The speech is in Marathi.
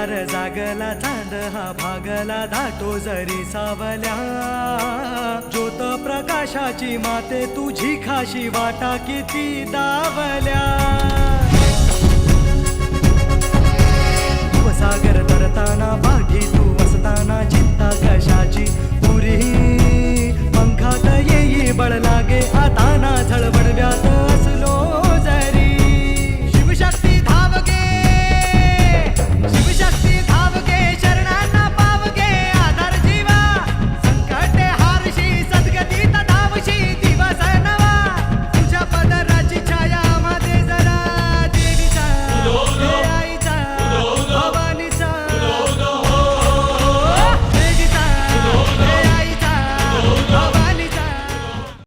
दार जागला चांद हा भागला दाटो जरी सावल्या ज्योत प्रकाशाची माते तुझी खाशी वाटा किती दावल्या सागर तरताना पाठी तू असताना चिंता कशाची पुरी पंखात येई बळला